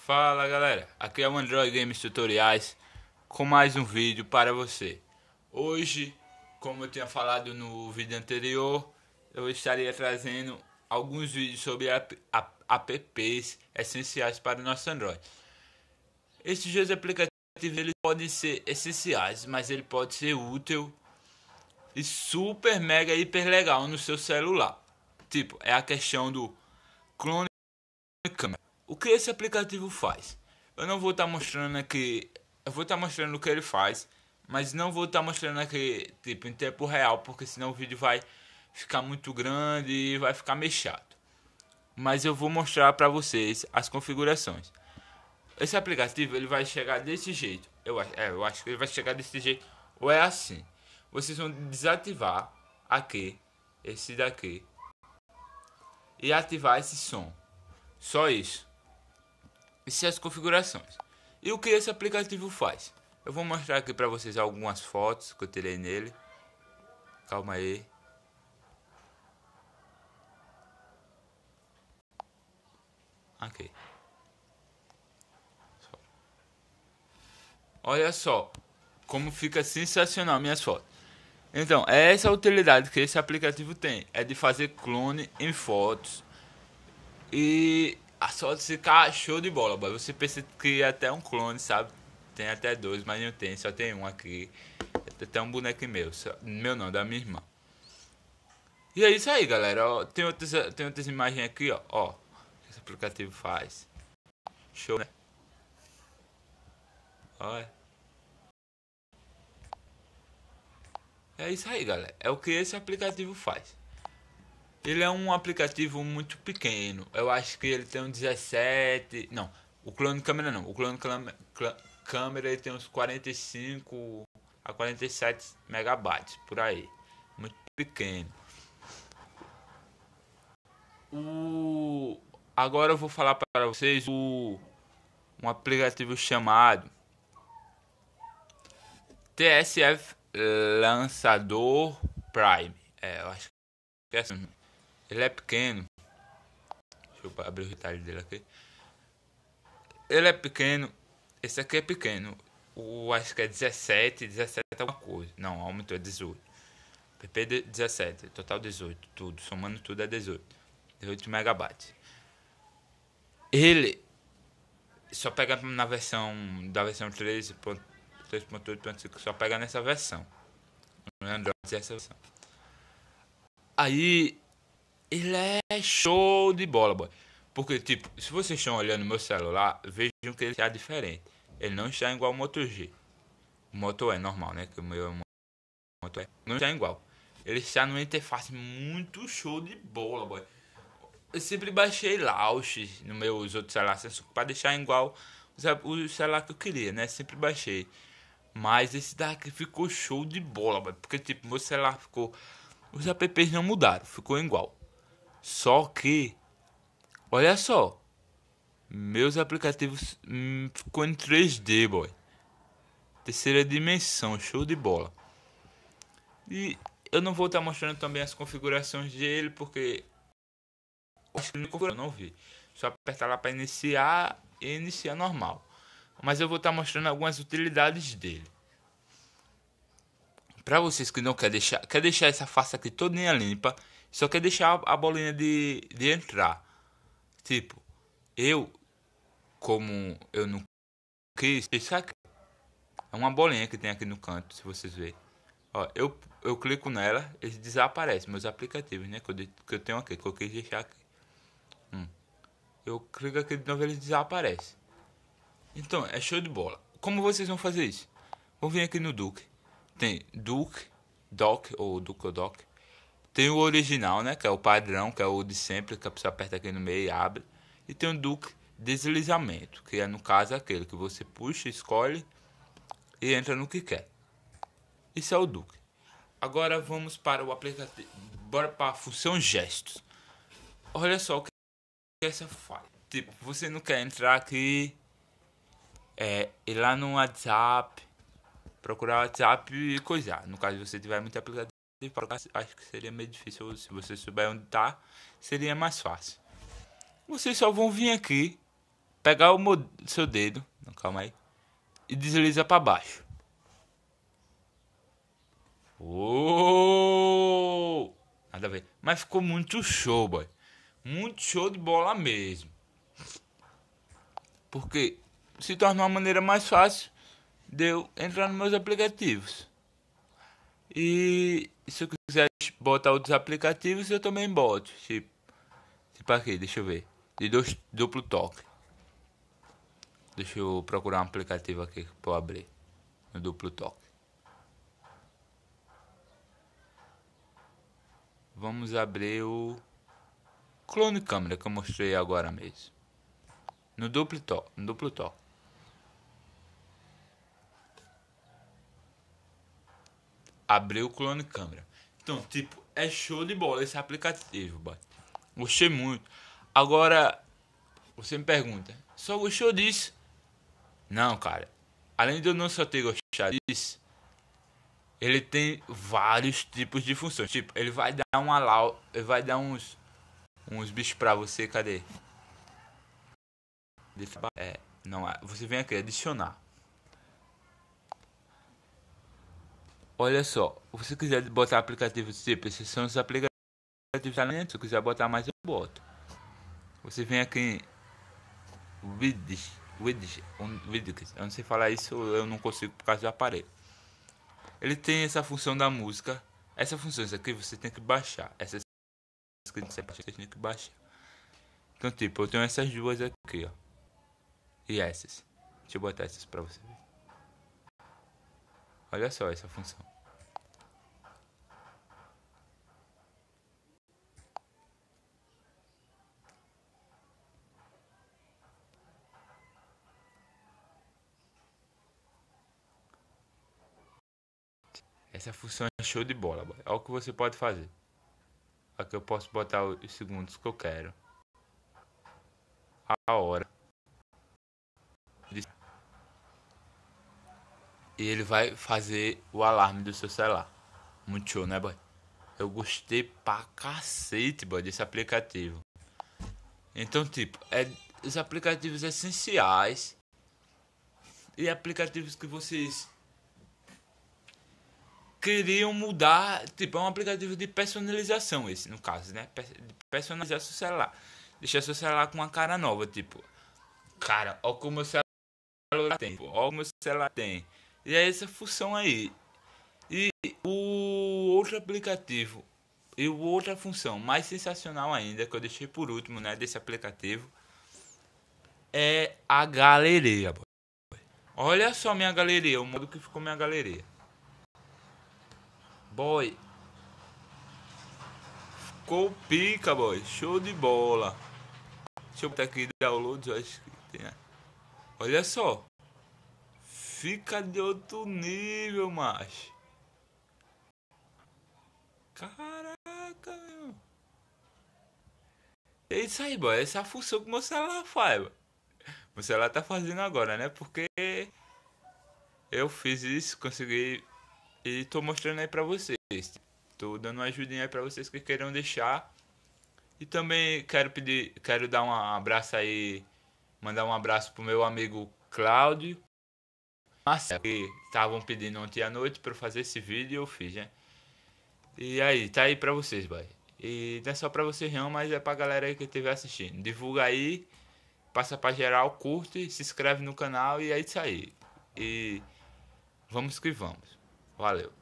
Fala galera, aqui é o Android Games Tutoriais com mais um vídeo para você. Hoje, como eu tinha falado no vídeo anterior, eu estaria trazendo alguns vídeos sobre apps essenciais para o nosso Android. Esses dois aplicativos eles podem ser essenciais, mas ele pode ser útil e super mega hiper legal no seu celular. Tipo, é a questão do clone câmera. O que esse aplicativo faz? Eu não vou estar mostrando aqui, eu vou estar mostrando o que ele faz, mas não vou estar mostrando aqui tipo em tempo real, porque senão o vídeo vai ficar muito grande e vai ficar meio chato. Mas eu vou mostrar para vocês as configurações. Esse aplicativo ele vai chegar desse jeito. Eu acho que ele vai chegar desse jeito ou é assim. Vocês vão desativar aqui esse daqui e ativar esse som. Só isso. Essas as configurações. E o que esse aplicativo faz? Eu vou mostrar aqui para vocês algumas fotos que eu tirei nele. Calma aí. Aqui. Olha só como fica sensacional minhas fotos. Então, é essa a utilidade que esse aplicativo tem. É de fazer clone em fotos. E a fotos ficar show de bola, boy. Você pensa que é até um clone, sabe? Tem até dois, mas não tem, só tem um aqui. Tem até um boneco meu. Meu não, da minha irmã. E é isso aí, galera. Ó, tem outras imagens aqui, ó. Ó, que esse aplicativo faz. Show, né? Olha. É isso aí, galera. É o que esse aplicativo faz. Ele é um aplicativo muito pequeno. Eu acho que ele tem um 17. Não, o clone de câmera não. O clone de câmera ele tem uns 45 a 47 megabytes por aí. Muito pequeno. Agora eu vou falar para vocês um aplicativo chamado TSF Lançador Prime. Eu acho que é assim. Ele é pequeno. Deixa eu abrir o retalho dele aqui. Ele é pequeno. Esse aqui é pequeno. Acho que é 17 alguma coisa. Não, aumentou, é 18. PP 17, total 18. Tudo, somando tudo é 18 megabytes. Ele só pega na versão da versão 3.8.5, só pega nessa versão. No Android essa versão. Aí ele é show de bola, boy. Porque, tipo, se vocês estão olhando meu celular, vejam que ele está diferente. Ele não está igual ao Moto G. O Moto é normal, né? Que o meu é Moto E. Não está igual. Ele está numa interface muito show de bola, boy. Eu sempre baixei Launch no meus outros celulares para deixar igual o celular que eu queria, né? Sempre baixei. Mas esse daqui ficou show de bola, boy. Porque, tipo, meu celular ficou... Os apps não mudaram, ficou igual. Só que, olha só, meus aplicativos ficou em 3D, boy. Terceira dimensão, show de bola. E eu não vou estar mostrando também as configurações dele, porque acho que eu não vi. Só apertar lá para iniciar e iniciar normal. Mas eu vou estar mostrando algumas utilidades dele. Para vocês que não quer deixar essa face aqui toda limpa, só quer deixar a bolinha de entrar. Tipo, como eu não quis, isso aqui é uma bolinha que tem aqui no canto, se vocês verem. Ó, eu clico nela, eles desaparecem, meus aplicativos, né, que eu tenho aqui, que eu quis deixar aqui. Eu clico aqui de novo, eles desaparecem. Então, é show de bola. Como vocês vão fazer isso? Vou vir aqui no Duke. Tem Duke, Dock ou Duke ou Dock. Tem o original, né, que é o padrão, que é o de sempre, que a pessoa aperta aqui no meio e abre. E tem o Duke deslizamento, que é no caso aquele que você puxa, escolhe e entra no que quer. Isso é o Duke. Agora vamos para o aplicativo. Bora para a função gestos. Olha só o que essa faz. Tipo, você não quer entrar aqui, ir lá no WhatsApp, procurar o WhatsApp e coisar. No caso, se você tiver muito aplicativo, acho que seria meio difícil. Se você souber onde tá, seria mais fácil. Vocês só vão vir aqui pegar o seu dedo, não, calma aí, e desliza pra baixo. Uou! Nada a ver. Mas ficou muito show, boy. Muito show de bola mesmo. Porque se torna uma maneira mais fácil de eu entrar nos meus aplicativos. E se eu quiser botar outros aplicativos, eu também boto. Tipo aqui, deixa eu ver. De duplo toque. Deixa eu procurar um aplicativo aqui pra eu abrir. No duplo toque. Vamos abrir o clone câmera que eu mostrei agora mesmo. No duplo toque. No duplo toque. Abriu o clone câmera. Então, tipo, é show de bola esse aplicativo, boy. Gostei muito. Agora, você me pergunta, só gostou disso? Não, cara. Além de eu não só ter gostado disso, ele tem vários tipos de funções. Tipo, ele vai dar ele vai dar uns bichos pra você, cadê? Não, você vem aqui, adicionar. Olha só, se você quiser botar aplicativos tipo, esses são os aplicativos talentos, se eu quiser botar mais eu boto. Você vem aqui em widgets, eu não sei falar isso, eu não consigo por causa do aparelho. Ele tem essa função da música, essa função aqui você tem que baixar, essas que você tem que baixar. Então tipo, eu tenho essas duas aqui, ó. E essas. Deixa eu botar essas pra você ver. Olha só essa função. Essa função é show de bola, boy. Olha o que você pode fazer. Aqui eu posso botar os segundos que eu quero. A hora. E ele vai fazer o alarme do seu celular. Muito show, né, boy? Eu gostei pra cacete, boy, desse aplicativo. Então, tipo, é os aplicativos essenciais e aplicativos que vocês queriam mudar. Tipo, é um aplicativo de personalização esse, no caso, né? De personalizar seu celular. Deixar seu celular com uma cara nova, tipo, cara, ó como o celular tem, ó como o celular tem. E é essa função aí. E o outro aplicativo e outra função mais sensacional ainda, que eu deixei por último, né, desse aplicativo, é a galeria, boy. Olha só minha galeria, o modo que ficou minha galeria. Boy, ficou pica, boy. Show de bola. Deixa eu botar aqui downloads, eu acho que tem, né? Olha só. Fica de outro nível, macho. Caraca, meu. É isso aí, boy. Essa é a função que meu celular faz, boy. Meu celular tá fazendo agora, né? Porque eu fiz isso, consegui. E tô mostrando aí pra vocês. Tô dando uma ajudinha aí pra vocês que queiram deixar. E também quero dar um abraço aí, mandar um abraço pro meu amigo Cláudio, Marcelo, que estavam pedindo ontem à noite pra eu fazer esse vídeo e eu fiz, né? E aí, tá aí pra vocês, boy. E não é só pra vocês não, mas é pra galera aí que estiver assistindo. Divulga aí, passa pra geral, curte, se inscreve no canal e é isso aí. E vamos que vamos. Valeu.